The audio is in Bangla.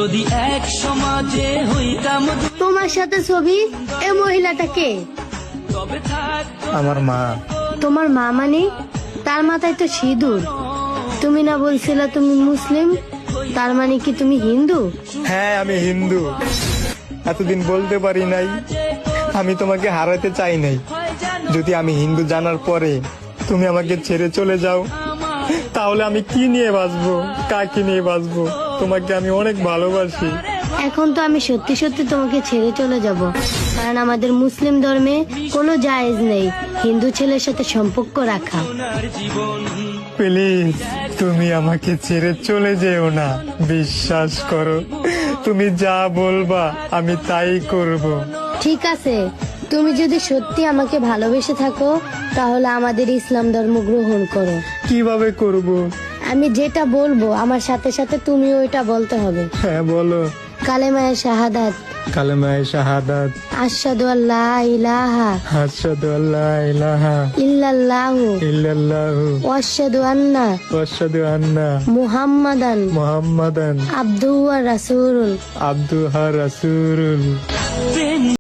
যদি এক সমাজে হইতাম তোমার সাথে ছবি, এ মহিলাটা কে? তবে থাকতো আমার মা। তোমার মা মানে? তার মাথায় তো সিঁদুর। তুমি না বলছিলে তুমি মুসলিম? তার মানে কি তুমি হিন্দু? হ্যাঁ, আমি হিন্দু। এতদিন বলতে পারি নাই, আমি তোমাকে হারাতে চাই নাই। যদি আমি হিন্দু জানার পরে তুমি আমাকে ছেড়ে চলে যাও, তাহলে আমি কি নিয়ে বাঁচবো, কাকে নিয়ে বাঁচবো? তোমাকে আমি অনেক ভালোবাসি। এখন তো আমি সত্যি সত্যি তোমাকে ছেড়ে চলে যাব, কারণ আমাদের মুসলিম ধর্মে কোনো জায়েজ নেই হিন্দু ছেলের সাথে সম্পর্ক রাখা। ওনার জীবন প্লিজ, তুমি আমাকে ছেড়ে চলে যেও না। বিশ্বাস করো, তুমি যা বলবা আমি তাই করব। ঠিক আছে, তুমি যদি সত্যি আমাকে ভালোবেসে থাকো তাহলে আমাদের ইসলাম ধর্ম গ্রহণ করো। কিভাবে করব? আমি যেটা বলবো আমার সাথে সাথে তুমি ওইটা বলতে হবে। হ্যাঁ, বলো। কালেমায়ে শাহাদাত, কালেমায়ে শাহাদাত, আশহাদু আল্লা ইলাহা আশহাদু আল্লা ইলাহা ইল্লাল্লাহু ইল্লাল্লাহু ওয়া আশহাদু আন্না ওয়াশহাদু আন্না মুহাম্মাদান মুহাম্মাদান আবদুহু ওয়া রাসূলুহু। আবদুহু রাসূলুহু।